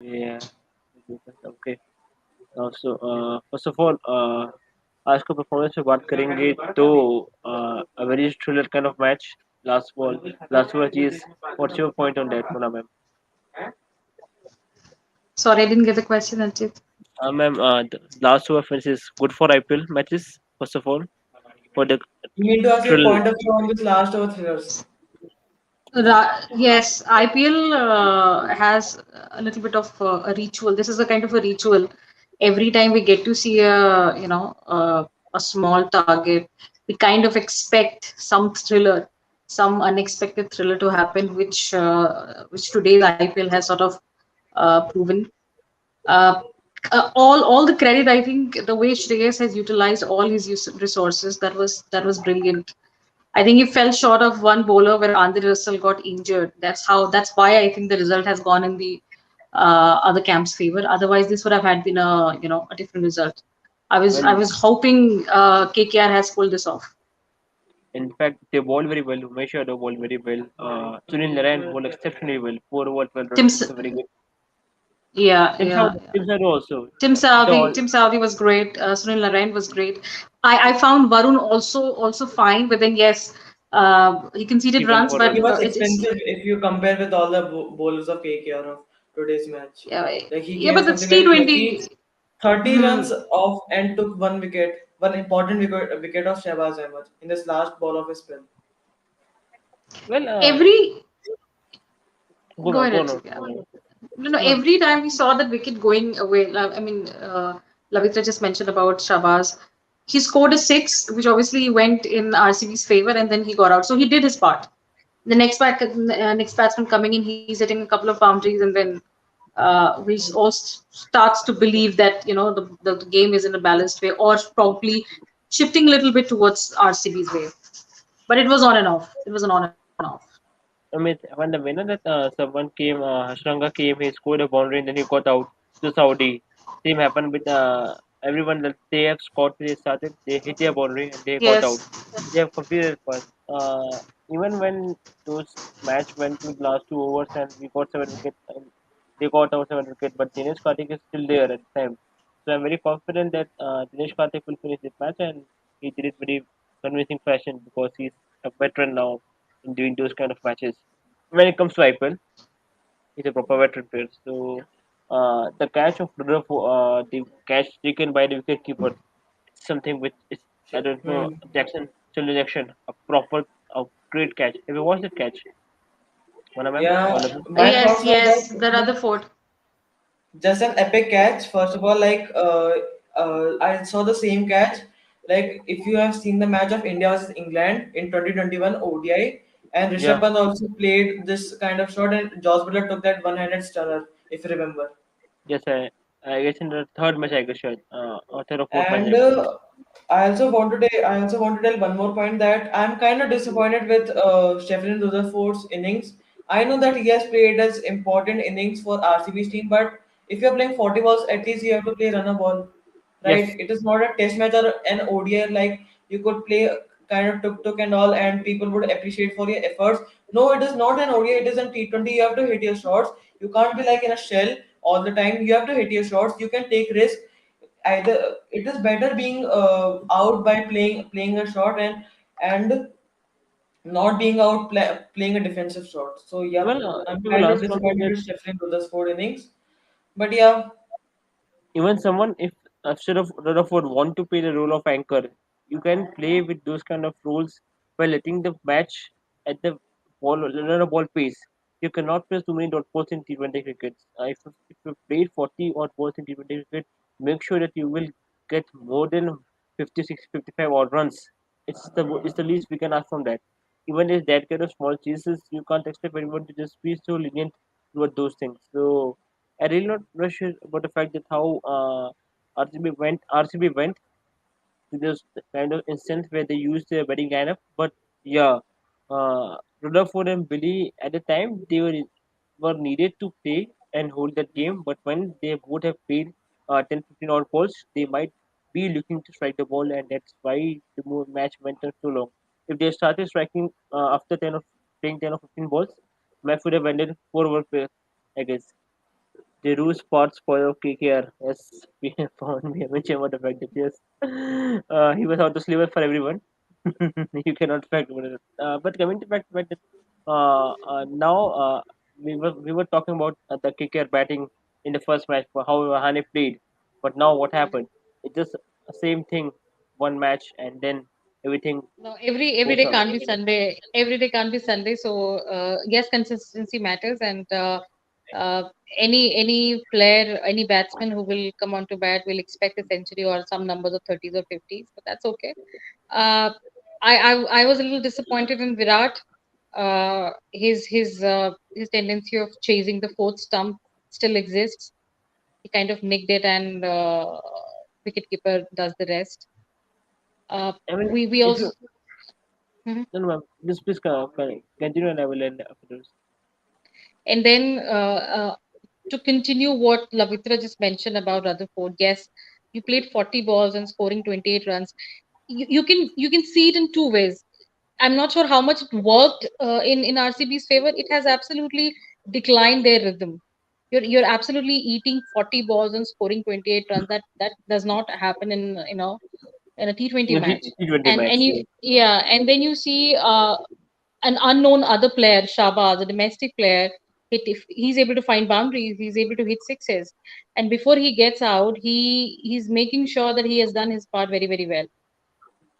Yeah. Okay. First of all, आज का performance पे बात करेंगे तो a very thriller kind of match. Last ball, last match is. What's your point on that, Mona ma'am? Sorry, I didn't get the question, Anchit. Ma'am, the last two offense is good for IPL matches. First of all, for the You mean to ask your thrill. point of view on this last over thrillers? Yes, IPL has a little bit of a ritual. This is a kind of a ritual. Every time we get to see a small target, we kind of expect some thriller, some unexpected thriller to happen, which today's IPL has sort of proven. Uh, all the credit, I think, the way Shreyas has utilized all his resources, that was brilliant. I think he fell short of one bowler where Andre Russell got injured. That's why I think the result has gone in the other camp's favor. Otherwise, this would have had been a different result. I Well, was hoping KKR has pulled this off. in fact, they bowled very well. Umesh Yadav bowled very well. Sunil Narayan bowled exceptionally well. 4 over 12 Tim, runs. It's a very good. yeah, Tim yeah, South, yeah. Tim South also. Tim They Savi, all. Tim Savi was great. Sunil Narayan was great. I found Varun also fine, but then yes, he conceded He went runs, for but He runs. was it's expensive if you compare with all the bowlers of KKR of today's match. yeah, Like he yeah, gave but that's something like T20. 30 Hmm. runs off and took one wicket, one important wicket of Shahbaz Ahmed in this last ball of his spell. Well, Every go Go on, ahead, go on. Archit. Yeah. Go on. No, No, every time we saw that wicket going away, I mean, Lavitra just mentioned about Shabazz. He scored a six, which obviously went in RCB's favor, and then he got out. So he did his part. The next batsman coming in, he's hitting a couple of boundaries, and then we all starts to believe that the game is in a balanced way, or probably shifting a little bit towards RCB's way. But it was on and off. It was an on and off. I mean, when the winner that someone came, Hashranga came, he scored a boundary and then he got out to Saudi. Same happened with everyone that they have scored, they started, they hit their boundary and they got out. Yes. They have completed first. Even when those match went to the last 2 overs and we got 7 wickets and they got out 7 wickets, but Dinesh Karthik is still there at the time. So I'm very confident that Dinesh Karthik will finish this match and he did it very convincing fashion because he's a veteran now in doing those kind of matches. When it comes to IPL, he's a proper veteran player. So the catch of the catch taken by the wicket keeper, something which is I don't know Hmm. Jackson Chandler Jackson, a great catch. Have you watched that catch? One of them, Yeah, all of them. my Yes, thoughts were yes, the that Rutherford. just an epic catch. First of all, I saw the same catch. Like if you have seen the match of India versus England in 2021 ODI, and Rishabh Yeah. Pant also played this kind of shot, and Josh Butler took that one-handed stunner, if you remember. Yes, I guess in the third match I guess or third or fourth match And I guess. I also want to tell one more point that I'm kind of disappointed with Sheffield Rutherford's innings. I know that he has played as important innings for RCB's team, but if you're playing 40 balls, at least you have to play run a ball, right? Yes. It is not a test match or an ODI like you could play kind of tuk and all, and people would appreciate for your efforts. No, it is not an ODI. It is an T20. You have to hit your shots. You can't be like in a shell all the time. You have to hit your shots. You can take risks. Either it is better being out by playing a shot and not being out playing a defensive shot. So yeah, Well, I'm people kind of ask from me disappointed that with Sheffield with the scored innings. But yeah, even someone if instead of Rutherford want to play the role of anchor, you can play with those kind of roles by letting the match at the ball pace. You cannot play too many dot balls in T20 cricket. If you play 40 odd balls in T20 cricket, make sure that you will get more than 56, 55 odd runs. It's the least we can ask from that. Even if that kind of small chases, you can't expect anyone to just be so lenient toward those things. So I really not very sure about the fact that how RCB went to this kind of instance where they used their betting lineup. But yeah, Rutherford and Billy at the time they were needed to play and hold that game. But when they both have played 10, 15 odd balls, they might be looking to strike the ball, and that's why the match went on so long. If they started striking after 10 of playing 10 or 15 balls, match would have ended 4 over, I guess. the roof spots for KKR. Yes, we have found, we have mentioned about the fact that yes, he was out the sliver for everyone. You cannot fact about it. But coming to fact that now we were talking about the KKR batting in the first match for how Hane played, but now what happened? It's just the same thing, one match and then everything No, every goes day up. can't be Sunday. Every day can't be Sunday. So yes, consistency matters, and uh, any player, any batsman who will come onto bat will expect a century or some numbers of 30s or 50s. But that's okay. Uh, I was a little disappointed in Virat. His tendency of chasing the fourth stump still exists. He kind of nicked it, and wicketkeeper does the rest. Uh, I mean, we if also. you no, no, ma'am, just please continue and I will end afterwards. And then to continue what Lavitra just mentioned about Rutherford, yes, you played 40 balls and scoring 28 runs. You can see it in two ways. I'm not sure how much it worked in RCB's favor. It has absolutely declined their rhythm. You're absolutely eating 40 balls and scoring 28 runs. That does not happen in a T20 In a match. T20 And match, you yes. yeah, and then you see an unknown other player, Shabaz, a domestic player, if he's able to find boundaries, he's able to hit sixes. And before he gets out, he's making sure that he has done his part very, very well.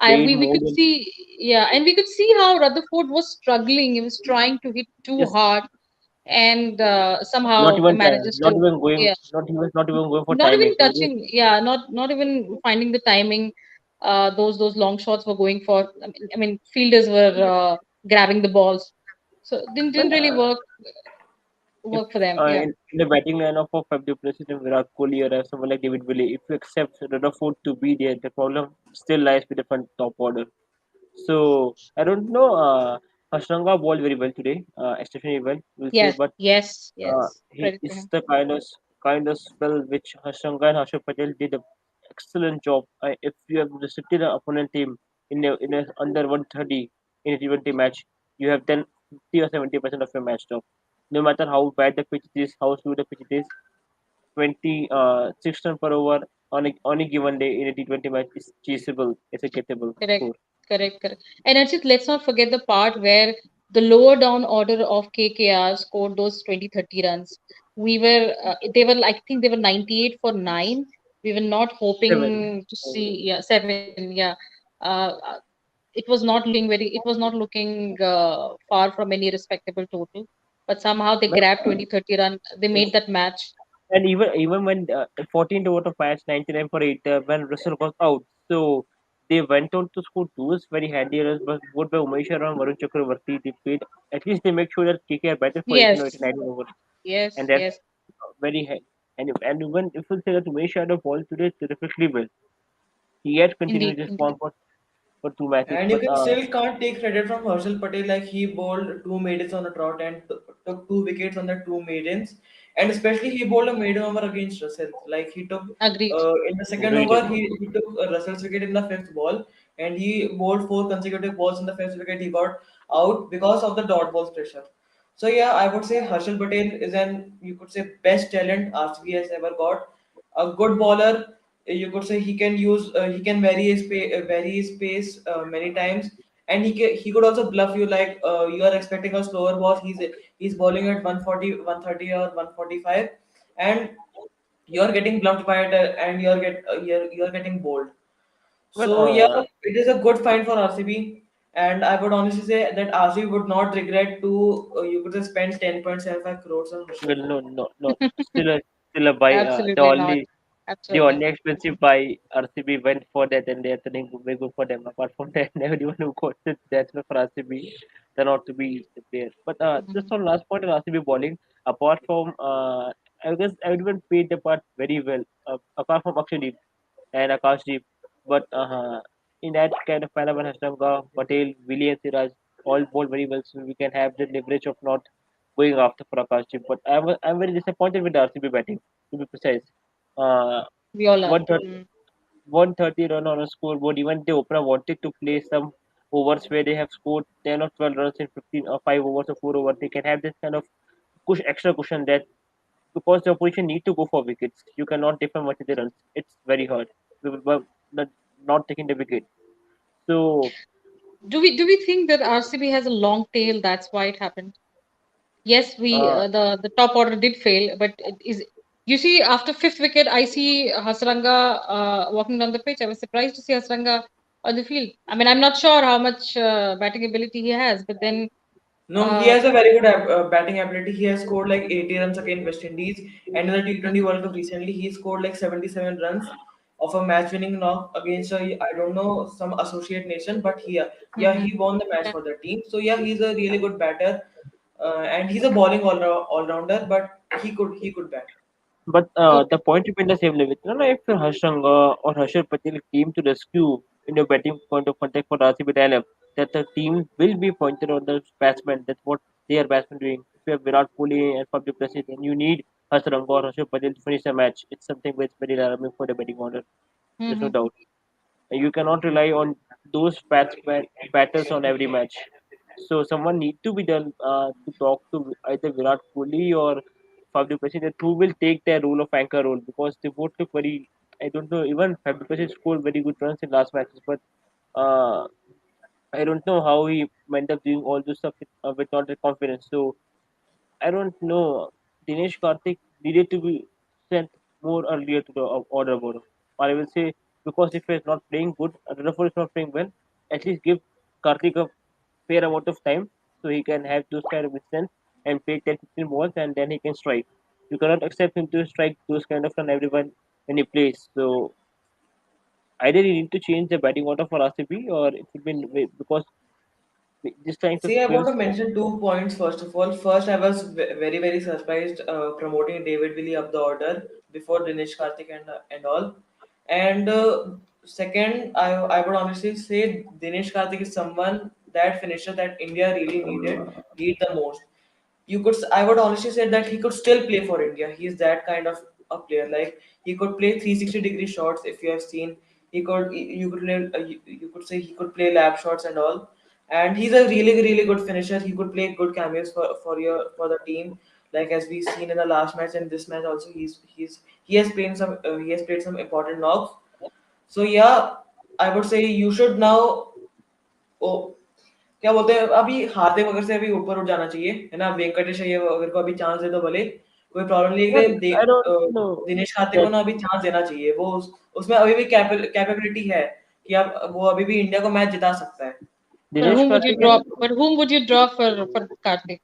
Played We more could than see, yeah, and we could see how Rutherford was struggling. He was trying to hit too yes. hard, and Not somehow even manages not to, even going, yeah, not even going for not even timing. He just touching, yeah, not even finding the timing. Those long shots were going for. I mean, fielders were grabbing the balls, so it didn't well, really if work for them. Yeah. in the batting lineup of Fab du Plessis and Virat Kohli or someone like David Willey, if you accept Rutherford to be there, the problem still lies with the front top order. So I don't know. Hashranga bowled very well today, exceptionally well, we'll say, Yes. but Yes. uh, Yes. he Credit to is him. the kind of spell which Hashranga and Harshad Patel did an excellent job. If you have restricted the opponent team in a under 130 in a T20 match, you have done 50 or 70% of your match job. No matter how bad the pitch is, how slow the pitch is, 6 runs per over on a given day in a T20 match is chaseable. It's a gettable Correct. score. Correct. And Archit, let's not forget the part where the lower down order of KKR scored those 20-30 runs. They were, I think they were 98 for 9. We were not 7. hoping to see, yeah, 7, yeah. It was not looking far from any respectable total. But somehow they grabbed 20-30 run. They made that match. And even when 14 to out of match 99 for 8 when Russell was out, so they went on to score two very handy runs, but both by Umesh and Varun Chakravarti. They played at least they make sure that KKR batted for 18 or Yes, 89 overs, yes, and that's yes, very high. And even if you say that Umesh had a ball today terrifically well, he had continued indeed, this indeed. form for two matches, And you but can still can't take credit from Harshal Patel, like he bowled two maidens on a trot and took two wickets on the two maidens. And especially he bowled a maiden over against Russell. Like he took Agreed. in the second very over, good. he took Russell's wicket in the fifth ball, and he bowled four consecutive balls in the fifth wicket. He got out because of the dot balls pressure. So yeah, I would say Harshal Patel is an, you could say, best talent RCB has ever got. A good bowler, you could say he can vary his pace many times, and he could also bluff you, like you are expecting a slower ball. He's bowling at 140, 130 or 145, and you're getting bluffed by it, and you're getting bowled. Well, So yeah, it is a good find for RCB, and I would honestly say that RCB would not regret to you could just spend 10.75 crores on Harshal well, Patel. no, no, no, still a buy. Absolutely not. The Absolutely. only expensive buy RCB went for that, and they're turning very good for them. Apart from that, everyone who got it, that's for RCB, they're not to be there. But just Mhm. on last point on RCB bowling, apart from I guess everyone played the part very well. Apart from Akshadip and Akashdeep, but in that kind of manner, when Hashtanga, Patel, Willie, and Siraj all bowled very well, so we can have the leverage of not going after for Akashdeep. But I'm very disappointed with the RCB batting, to be precise. Uh, We all are. 130, Mm. 130 run on a scoreboard. Even the opener wanted to play some overs where they have scored 10 or 12 runs in 15 or 5 overs or 4 overs. They can have this kind of extra cushion that because the opposition need to go for wickets. You cannot defend much of the runs. It's very hard. But not, not taking the wicket. So Do we think that RCB has a long tail? That's why it happened. Yes, we uh, the top order did fail, but it is, you see, after fifth wicket, I see Hasranga walking down the pitch. I was surprised to see Hasranga on the field. I mean, I'm not sure how much batting ability he has, but then No, he uh, has a very good batting ability. He has scored like 80 runs against West Indies, and in the T20 World Cup recently, he scored like 77 runs of a match-winning knock against I don't know, some associate nation, but yeah, mhm. he won the match Yeah. for the team. So yeah, he's a really good batter, and he's a bowling all-rounder, but he could bat. but the Okay. point you made the same level. No, no, if Harshanga or Harshar Patel came to rescue in your batting point of contact for RCB lineup, that the team will be pointed on the batsman. That's what they are batsmen doing. If you have Virat Kohli and Fab du Plessis, then you need Harshanga or Harshar Patel to finish the match. It's something which is very alarming for the batting order. There's no Hmm. doubt. You cannot rely on those batters on every match. So someone need to be done to talk to either Virat Kohli or Fab du Plessis that who will take their role of anchor role because they both look very. I don't know. Even Fab du Plessis scored very good runs in last matches, but uh, I don't know how he ended up doing all this stuff with not the confidence. So I don't know. Dinesh Karthik needed to be sent more earlier to the order board. Or I will say because if he's not playing good, Rutherford is not playing well, at least give Karthik a fair amount of time so he can have those kind of instance and play 10 15 balls and then he can strike. You cannot accept him to strike those kind of run everyone when he plays. So either you need to change the batting order for RCB or it would be because just trying to See, I swim. want to mention 2 points first of all. First, I was very, very surprised promoting David Willie up the order before Dinesh Karthik and all. And second, I would honestly say Dinesh Karthik is someone that finisher that India really need the most. I would honestly say that he could still play for India. He's that kind of a player. Like he could play 360-degree shots. If you have seen, you could play, you could say he could play lap shots and all. And he's a really really good finisher. He could play good cameos for the team. Like as we've seen in the last match and this match also, he has played some important knocks. So yeah, I would say you should now. Oh, क्या बोलते हैं अभी हार्दिक अगर से अभी ऊपर उठ जाना चाहिए है ना वेंकटेश अय्यर अगर को अभी चांस दे दो भले कोई प्रॉब्लम नहीं Well, है I don't know Dinesh Karthik को that ना अभी चांस देना चाहिए वो उसमें अभी भी कैपेबिलिटी है कि अब वो अभी भी इंडिया को मैच जिता सकता है But Dinesh whom would you Karthik drop? But whom would you draw for Karthik?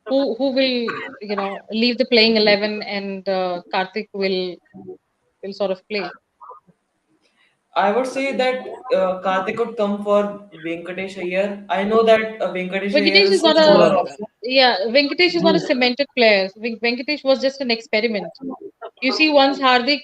Who will, leave the playing 11, and Karthik will sort of play. I would say that Karthik could come for Venkatesh Iyer. I know that Venkatesh Iyer Venkatesh is is a not a smaller option. Yeah. Venkatesh is not a cemented player. Venkatesh was just an experiment. You see, once Hardik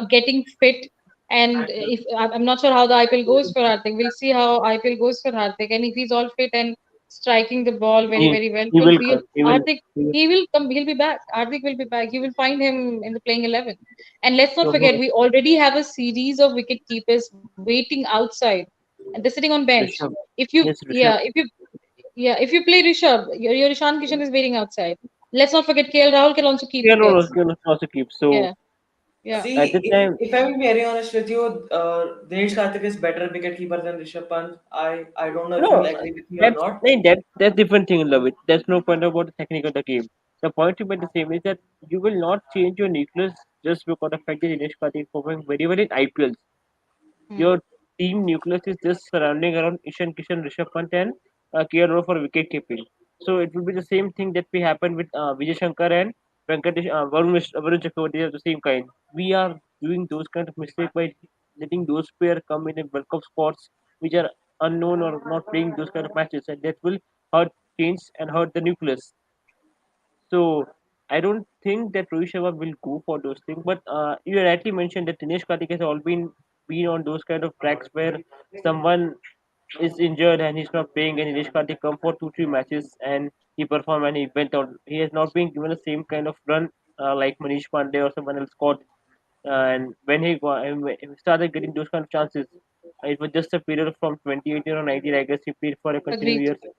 getting fit, and if I'm not sure how the IPL goes for Hardik, we'll see how IPL goes for Hardik, and if he's all fit and striking the ball very he, very well, he you'll will be come. He will. Hardik. He will He will come. He'll be back. Hardik will be back. You will find him in the playing 11. And let's not so forget, he we already have a series of wicket keepers waiting outside, and they're sitting on bench. Rishabh. If you, Yes, yeah, Rishabh. if you play Rishabh, your Ishan Kishan is waiting outside. Let's not forget KL Rahul can also keep wickets. He will also keep. So Yeah, yeah. at See, the time, if I'm very honest with you, Dinesh Karthik is better wicketkeeper than Rishabh Pant. I don't know if no, you'll agree with me or that's not. no, that's different thing in love it. There's no point about the technical of the game. The point you made the same is that you will not change your nucleus just because of the fact that Dinesh Karthik is performing very well in IPLs. Hmm. Your team nucleus is just surrounding around Ishan Kishan, Rishabh Pant, and KR for wicket keeping. So it will be the same thing that we happen with Vijay Shankar and Venkatesh, Varun Chakravarti are the same kind. We are doing those kind of mistakes by letting those players come in World Cup spots which are unknown or not playing those kind of matches, and that will hurt teams and hurt the nucleus. So I don't think that Rohit Sharma will go for those things. But you rightly mentioned that Dinesh Karthik has all been on those kind of tracks where someone is injured and he's not playing, and Dinesh Karthik come for 2 3 matches and he performed and he went out. He has not been given the same kind of run like Manish Pandey or someone else got. And when he started getting those kind of chances, it was just a period from 2018 or 19. I guess he played for a continuous Agreed. years.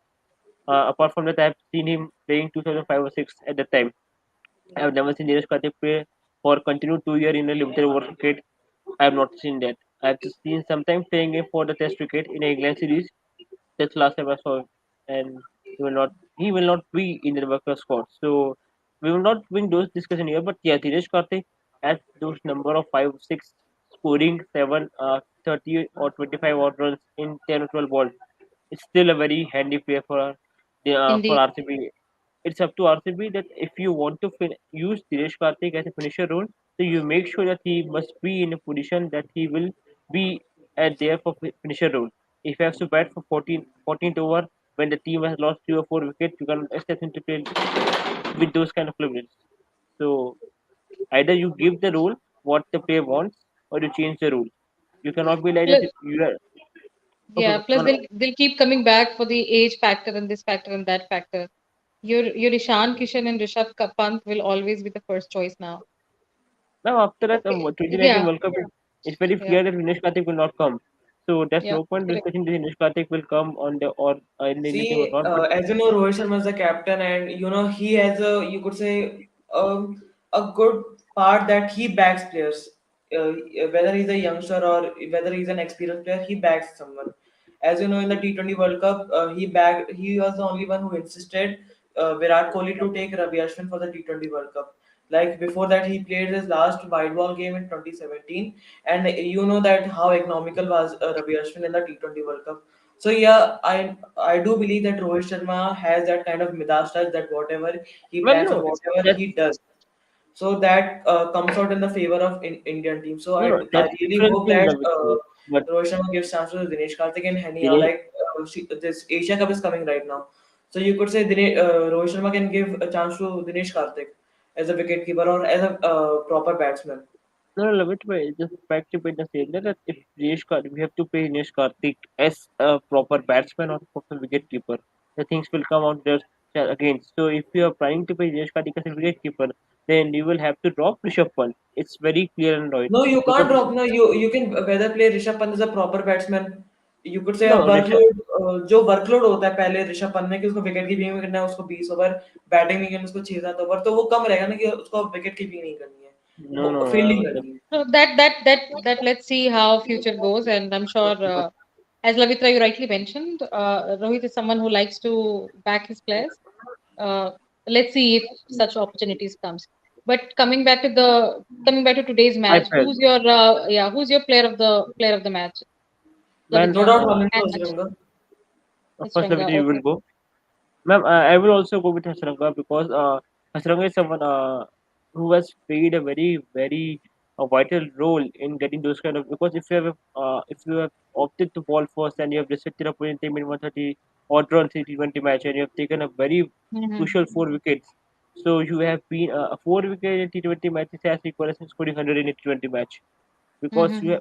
Apart from that, I've seen him playing 2005 or 6 at that time. I have never seen Dinesh Karthik play for continued 2 year in a limited over cricket. I have not seen that. I have just seen sometimes playing him for the Test cricket in a England series. That's the last time I saw him, and he will not be in the worker squad. So we will not bring those discussion here. But yeah, Dinesh Karthik at those number of 5, 6 scoring 30 or 25 odd runs in 10 or 12 balls. It's still a very handy player for Indeed. RCB. It's up to RCB that if you want to use Dinesh Karthik as a finisher role, so you make sure that he must be in a position that he will be at there for finisher role. If he has to bat for 14th over when the team has lost 3 or 4 wickets, you can expect him to play with those kind of levels. So either you give the rule what the player wants, or you change the rule. You cannot be like that. Plus, You are okay. yeah, plus they'll keep coming back for the age factor and this factor and that factor. Your Ishan Kishan and Pant will always be the first choice now. Now after that, Okay. 2019 Yeah, World Cup, it's very yeah, clear that Dinesh Karthik will not come. So there's yeah. no point Correct. discussing the Dinesh Karthik will come on the or in the Indian team or See, not. But as you know, Rohit Sharma is the captain, and you know he has a, you could say, a good part that he backs players. Whether he's a youngster or whether he's an experienced player, he backs someone. As you know, in the T20 World Cup, he was the only one who insisted Virat Kohli to take Ravi Ashwin for the T20 World Cup. Like before that, he played his last white ball game in 2017, and you know that how economical was Ravi Ashwin in the T20 World Cup. So yeah, I do believe that Rohit Sharma has that kind of Midas touch that whatever he well, plans or no, whatever that's he does, so that comes out in the favor of Indian team. So no, no, I that's really different hope thing, that Lavitra. But Rohit Sharma gives chance to Dinesh Karthik and Hania. Dinesh, Like this Asia Cup is coming right now, so you could say Rohit Sharma can give a chance to Dinesh Karthik as a wicket keeper or as a proper batsman. no, no, Lavitra, just back to point the same that if we have to play Dinesh Karthik as a proper batsman or proper wicket keeper, the things will come out there again. So if you are trying to play Dinesh Karthik as a wicket keeper, then you will have to drop Rishabh Pant. It's very clear and right No, you because can't drop. No, you can whether play Rishabh Pant as a proper batsman. You could say a no Rishabh. workload जो workload होता है पहले ऋषभ पंत में कि उसको wicket keeping में करना है उसको 20 ओवर बैटिंग में करना है उसको 6-7 ओवर तो वो कम रहेगा ना कि उसको विकेट कीपिंग नहीं करनी है No, वो no, फील्डिंग करनी है So that let's see how future goes, and I'm sure, as Lavitra you rightly mentioned, Rohit is someone who likes to back his players. Uh, let's see if such opportunities comes. But coming back to today's I match, felt who's your player of the match, man. No Lavitra doubt Holland and का First, Acharanga? Lavitra, you will Okay. go. Ma'am, I will also go with Hasranga because Hasranga is someone who has played a very vital role in getting those kind of because if you have opted to ball first and you have restricted opponent team in 130 odd runs in T20 match and you have taken a very Hmm. crucial 4 wickets, so you have been a 4 wicket in T20 matches as equal as scoring 100 in a T20 match because Hmm.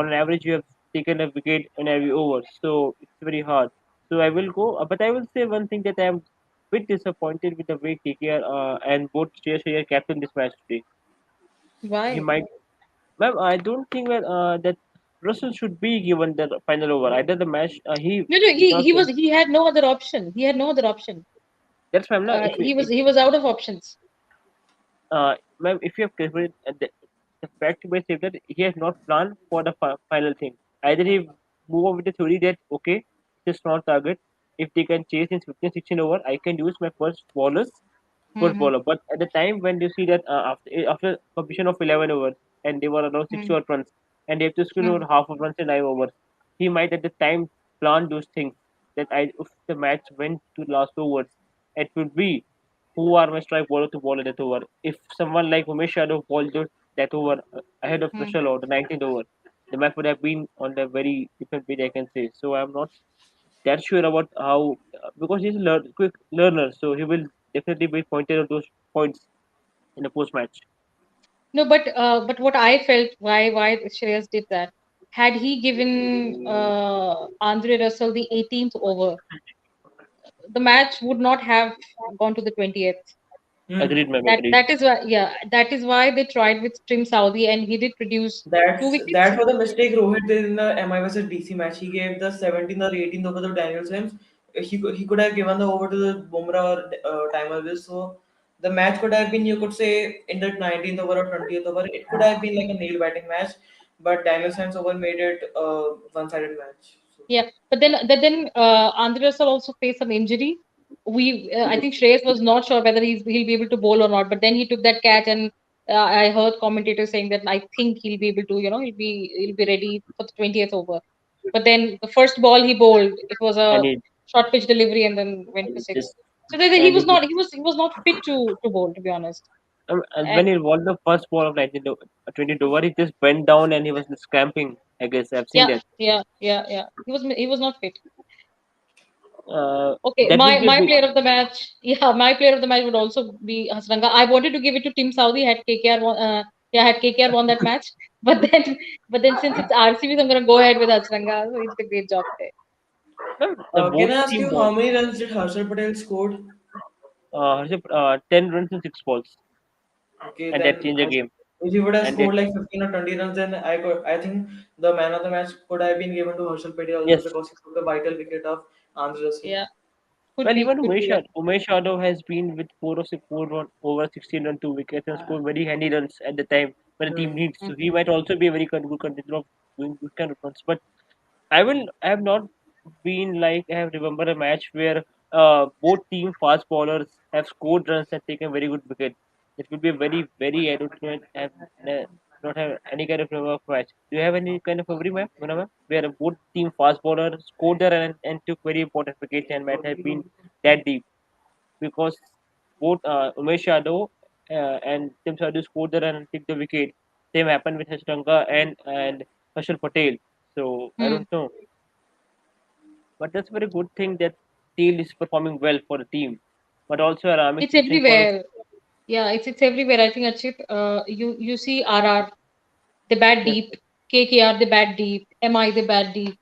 on an average you have taken a wicket in every over, so it's very hard. So I will go, but I will say one thing that I am bit disappointed with the way KKR and both Shreyas Iyer captain this match today. He Why? might, ma'am, I don't think that Russell should be given the final over. Either the match he No, no, did not. he had no other option. He had no other option. That's fine. Now, He was out of options. ma'am, if you have calculated the fact by saying that he has not planned for the final thing. Either he move on with the theory that okay, it's a small target. If they can chase in 15, 16 over, I can use my first Hmm. bowler. But at the time when you see that after completion of 11 overs and they were around 60 Hmm. odd runs and they have to score over Hmm. half of runs in 9 overs, he might at the time plan those things that if the match went to last overs, it would be who are my strike bowler to bowl at that over. If someone like Umesh Yadav bowled that over ahead of Hmm. Russell or the 19th over, the match would have been on a very different page, I can say. So I'm not that sure about how because he's a quick learner, so he will definitely be pointed at those points in the post match. No, but what I felt why Shreyas did that. Had he given Andre Russell the 18th over, the match would not have gone to the 20th. hmm. Agreed, ma'am. Agreed. That is why, yeah, that is why they tried with Trim Saudi, and he did produce two That wickets. was the mistake Rohit did in the MI versus DC match. He gave the 17th or 18th over to Daniel Sims. He could have given the over to the Bumrah or Timer Wills. So The match could have been, you could say, in the 19th over or 20th over. It could have been like a nail biting match, but Daniel Sands over made it a one-sided match. So, Yeah, but then Andre Russell also faced some injury. I think Shreyas was not sure whether he'll be able to bowl or not. But then he took that catch, and I heard commentators saying that I think he'll be able to, he'll be ready for the 20th over. But then the first ball he bowled, it was and a he short pitch delivery, and then went for just six. So he and was he just not fit to bowl, to be honest. and And when he won the first ball of 20 over, he just bent down and he was just cramping. I guess I've seen yeah, that. yeah. He was not fit. Uh, Okay, that will my be a my big. player of the match, yeah, my player of the match would also be Hasranga. I wanted to give it to Team Saudi had KKR won, had KKR won that match, but then since it's RCB, so I'm gonna go ahead with Hasranga. So he did a great job there. No, the can both I ask team you won. how many runs did Harshal Patel scored? 10 runs in 6 balls, Okay, and that then changed the game. if he would have And that scored like 15 or 20 runs, then I think the man of the match could have been given to Harshal Patel also yes, because he took the vital wicket of Andre Russell. Yeah, could well, be, even could be. Yeah. Umesh Yadav has been with 4 over 16 on 2 wickets and scored very handy runs at the time when the team Hmm. needs. Mm, So he might also be a very good contender of doing good kind of runs. But I have not been like I have remember a match where both team fast bowlers have scored runs and taken very good wicket. It will be a very I don't have not have any kind of remember of match. Do you have any kind of every match, Munawar, where both team fast bowlers scored there and took very important wickets and might have been that deep because both Umesh Yadav and Tim Sadhu scored there and took the wicket. Same happened with Hashtanga and Harshal Patel. So I mm. don't know. But that's a very good thing that Teal is performing well for the team. But also Ram is It's pitching for us. everywhere. Yeah, it's everywhere. I think Achit, you see RR, the bat Yes, deep, KKR, the bat deep, MI, the bat deep.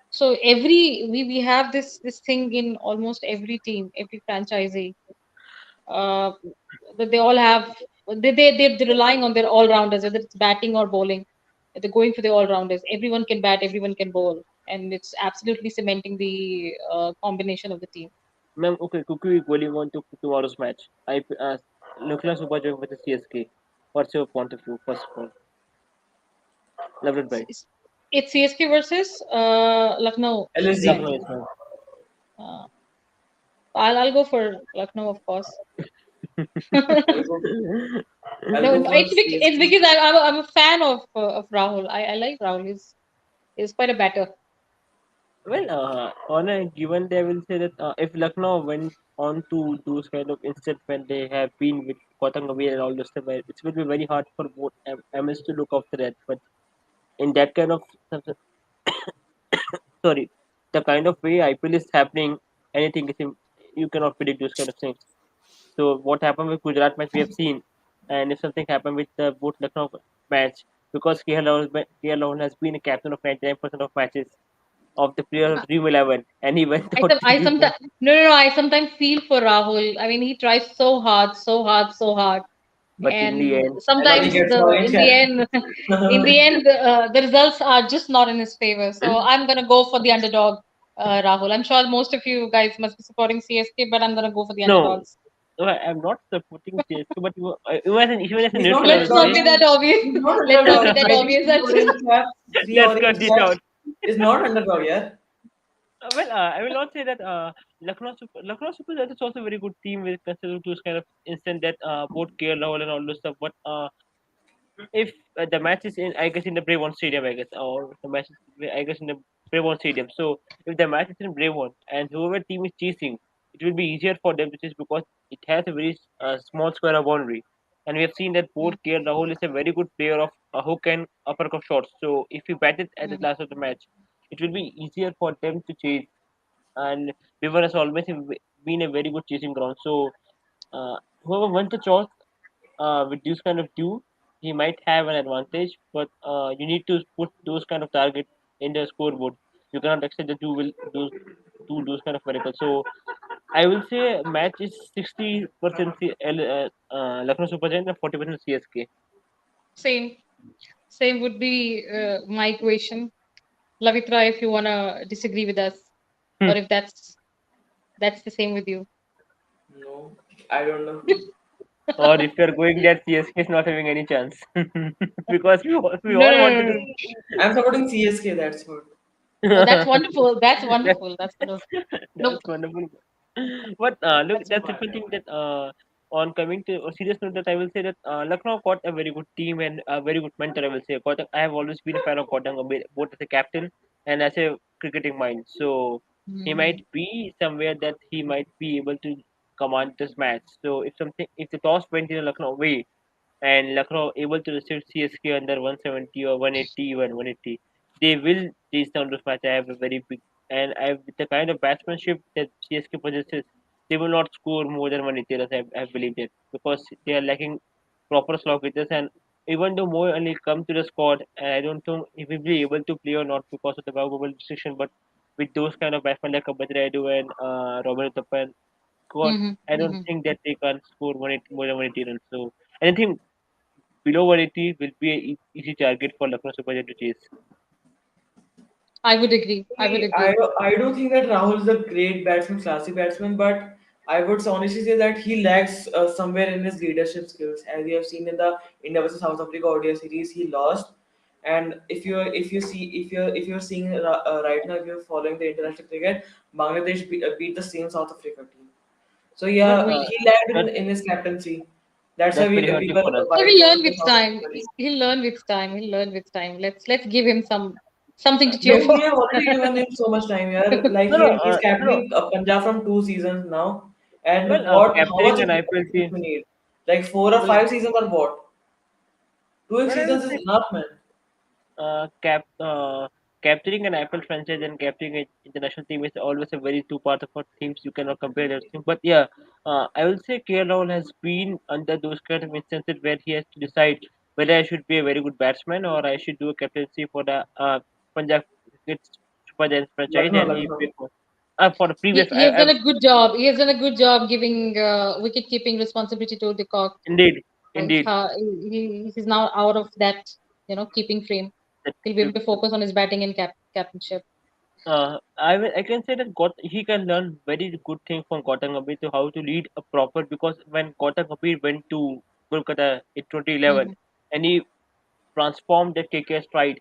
So we have this thing in almost every team, every franchisee. Uh, that they all have they're relying on their all rounders, whether it's batting or bowling. They're going for the all rounders. Everyone can bat, everyone can bowl, and it's absolutely cementing the combination of the team. ma'am. Okay, quickly going on to tomorrow's match. Nuclear Super Jump with the CSK. What's your point of view? First of all, loved it It's, by it's, it's CSK versus Lucknow. LSG. Lucknow is ma'am. Uh, I'll go for Lucknow, of course. I'll go. I'll No, go no, for it's CSK. because I'm a fan of Rahul. I like Rahul. He's quite a batter. Well, on a given day, I will say that if Lucknow went on to those kind of instead when they have been with Kotangawir and all this stuff, it will be very hard for both MS to look after that. But in that kind of sorry, the kind of way IPL is happening, anything is you cannot predict those kind of things. So what happened with Gujarat match we have seen, and if something happened with the both Lucknow match, because KL has been a captain of 99% of matches of the player of Dream 11, and he went out to I do both. sometimes no, I sometimes feel for Rahul. I mean, he tries so hard, so hard, so hard, But in the and end, And then he sometimes gets the orange in the cap. end, the results are just not in his favor. So I'm gonna go for the underdog, Rahul. I'm sure most of you guys must be supporting CSK, but I'm gonna go for the no, underdogs. no, I'm not supporting CSK, but even as a He's not neutral, I will Let's underdog, not say, be man. that obvious. He's not Let's not be underdog. that Getting obvious. three That's orange caps, three let's orange cut this caps out. is not underdog, yeah. I will not say that Lucknow Super Giants is also a very good team with considering those kind of instant that both KL Rahul and all those stuff. But if the match is in, I guess in the Brave Stadium, I guess, or the match is, I guess, in the Brave Stadium. So if the match is in Brave and whoever team is chasing, it will be easier for them to chase because it has a very small square of boundary. And we have seen that both mm, KL Rahul is a very good player of hook and uppercut shots. So if he bat it at the mm, last of the match, it will be easier for them to chase. And River has always been a very good chasing ground. So whoever wins the toss with this kind of two, he might have an advantage. But you need to put those kind of targets in the scoreboard. You cannot expect the two will do those kind of miracles. So I will say match is 60% Lucknow Super Giants and 40% CSK. same. Same would be my equation. Lavitra, if you wanna disagree with us, Hmm. or if that's the same with you. No, I don't know. Or if you're going there, CSK is not having any chance because we No, all no, wanted no, no. I'm supporting CSK. That's good. Oh, that's to. wonderful. That's That's wonderful. That's wonderful. Nope. that's wonderful. But look, that's the thing that on coming to a serious note, that I will say that Lucknow got a very good team and a very good mentor. I will say, I have always been a fan of Gautam Gambhir, both as a captain and as a cricketing mind. So he might Mhm. be somewhere that he might be able to command this match. So if the toss went in Lucknow way, and Lucknow able to receive CSK under 170 or 180, even 180, they will chase down this match. I have a very big, and I with the kind of batsmanship that CSK possesses, they will not score more than 180 runs. I believe that because they are lacking proper slot with, and even though Moe only come to the squad, and I don't know if he will be able to play or not because of the bubble restriction, but with those kind of batsmen like Kabadri and Robert Tapan, God, Mhm. I don't Mhm. think that they can score 180, more than 180 runs. So anything below 180 will be an easy target for Lucknow Super Giants to chase. I would agree. I would See, I agree. do, I do think that Rahul is a great batsman, classy batsman, but I would honestly say that he lacks somewhere in his leadership skills. As you have seen in the India versus South Africa ODI series, he lost. And if you're seeing right now, if you're following the international cricket, Bangladesh beat the same South Africa team. So Well, yeah, We he lacked that in his captaincy. That's why that's very we hurting were for us. worried He'll for learn the with South time. Africa team. He'll learn with time. He'll learn with time. Let's give him something to cheer We, for. we have already given him so much time here. Like No, no, he's no. captaining Punjab from 2 seasons now. And Well, what? How capturing much an IPL experience team. we need? Like 4 or 5 seasons or what? Two Well, I will seasons is say enough, man. uh, cap capturing an IPL franchise and capturing an international team is always a very two part of our teams. You cannot compare those things. But yeah, I will say KL Rahul has been under those kind of instances where he has to decide whether I should be a very good batsman or I should do a captaincy for the Punjab Cricket Super Giants franchise, Lucknow, and he Lucknow. played for the previous. He has done a good job. He has done a good job giving wicket keeping responsibility to De Kock. indeed, indeed. He's now out of that, keeping frame. That, He'll be able to focus on his batting and captainship. I can say that he can learn very good thing from Gautam Gambhir to how to lead a proper, because when Gautam Gambhir went to Kolkata in 2011 Hmm. and he transformed the KKR stride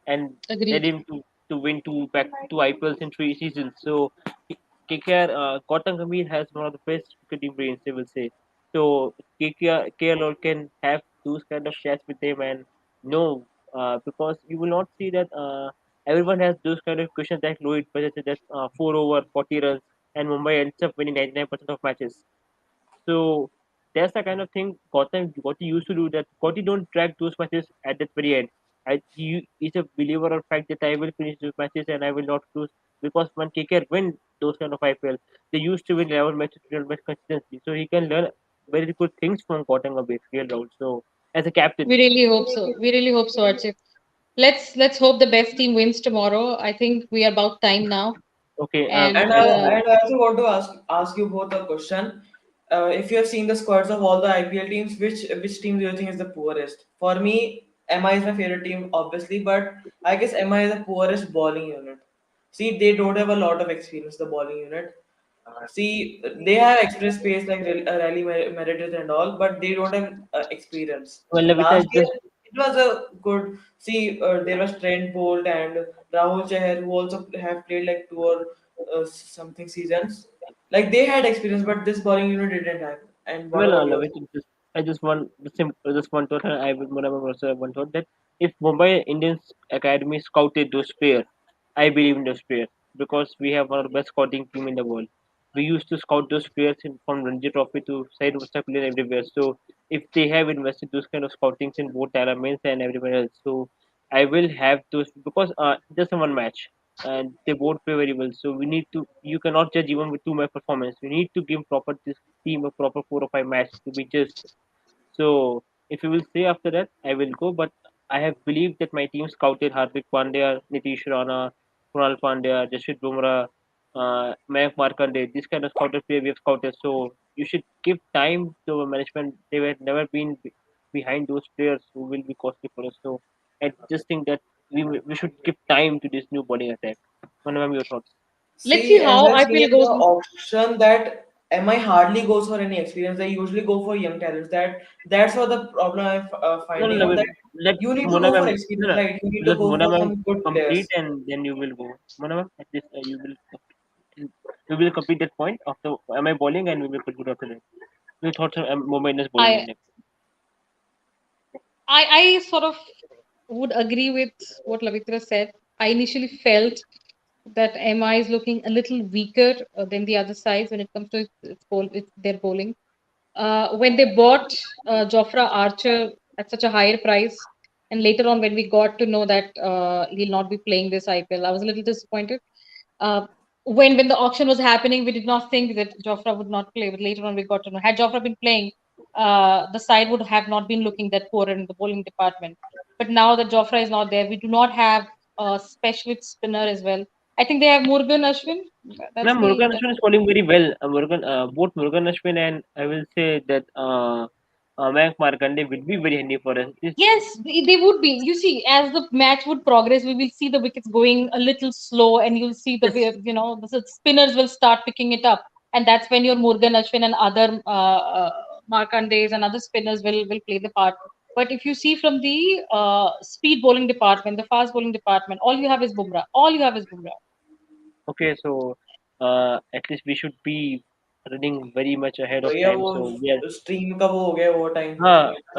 and led Agreed. him to win two IPLs in 3 seasons. So KKR, Gautam Gambhir has one of the best cricketing brains, I will say. So KKR can have those kind of chats with him, and no, because you will not see that everyone has those kind of questions like Lohit possesses that 4 over 40 runs and Mumbai ends up winning 99% of matches. So that's the kind of thing Gotti used to do. That Gotti don't track those matches at the very end. He is a believer of fact that I will finish those matches and I will not lose, because when KKR win those kind of IPL, they used to win 11 matches, 12 matches consistently. So he can learn very good things from Gautam Gambhir, real round. So as a captain, We really hope so. We really hope so, Archit. Let's hope the best team wins tomorrow. I think we are about time now. okay, And And I also want to ask you both a question. If you have seen the squads of all the IPL teams, which team do you think is the poorest? For me, MI is my favorite team, obviously, but I guess MI is the poorest bowling unit. See, they don't have a lot of experience, the bowling unit. See, they have express pace like Rally Meredith and all, but they don't have experience. well, Lavita Last is year, just it was a good. See, there was Trent Bolt and Rahul Chahar who also have played like two or something seasons. Like they had experience, but this bowling unit didn't have. And what well, about yours? Lavita just I just want the just one thought. I would remember also one thought that if Mumbai Indians Academy scouted those players, I believe in those players because we have one of the best scouting team in the world. We used to scout those players from Ranji Trophy to Side Mustafa player everywhere. So if they have invested those kind of scoutings in both Talamans and everyone else, so I will have those because just one match and they both play very well. So we need to you cannot judge even with 2 match performance. We need to give proper this team a proper 4 or 5 match to be just. So if you will say after that, I will go. But I have believed that my team scouted Hardik Pandya, Nitish Rana, Kunal Pandya, Jasprit Bumrah, Mayank Markande. This kind of scouted player we have scouted. So you should give time to our management. They were never been behind those players who will be costly for us. So I just think that we should give time to this new bowling attack. What are your thoughts? let's see See, as how I've IPL seen the goes. auction that MI hardly goes for any experience. They usually go for young talents. That's what the problem I'm No, no, finding no, out, that let you need to Mona go ma'am, for no, experience, no, right? You need to let go Mona for ma'am some good complete players. and then you will go. Mona ma'am, at this you will complete that point after am I bowling and we will conclude after that. Your thoughts on Mumbai is bowling I in next. I sort of would agree with what Lavitra said. I initially felt that MI is looking a little weaker than the other sides when it comes to their bowling. When they bought Jofra Archer at such a higher price, and later on when we got to know that he'll not be playing this IPL, I was a little disappointed. Uh, when the auction was happening, we did not think that Jofra would not play, but later on we got to know. Had Jofra been playing, the side would have not been looking that poor in the bowling department. But now that Jofra is not there, we do not have a specialist spinner as well. I think they have Murugan Ashwin. Ma'am, Murugan That's Ashwin is bowling very well. Both Murugan Ashwin and I will say that Mayank Markande will be very handy for us. Yes, they would be. You see, as the match would progress, we will see the wickets going a little slow, and you'll see Yes, the spinners will start picking it up, and that's when your Morgan Ashwin and other Markandes and other spinners will play the part. But if you see from the speed bowling department, the fast bowling department, all you have is Bumrah. All you have is Bumrah. okay, so at least we should be running very much ahead of भैया time. वो So we are, stream का वो हो गया, वो time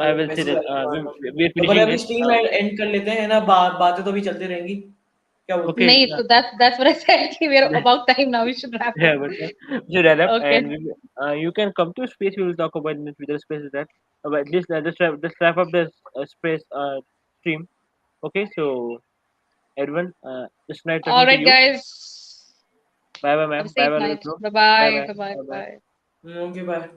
I will say message that आ गया। we are तो बोले finishing अभी it. स्ट्रीम एंड कर लेते हैं ना, बातें तो भी चलती रहेंगी, क्या बोलते हो? Okay, No, so that's what I said. We are about time now. We should wrap up. yeah, but we should wrap up, and Okay. you can come to space. We will talk about in the Twitter space that. But at least just wrap up this space stream. Okay, so everyone, just nice All talking to right, you. guys. Bye bye, Have a ma'am. Bye safe bye, night. bro. Bye Bye bye. bye. Bye bye. Bye bye. Bye. Okay bye.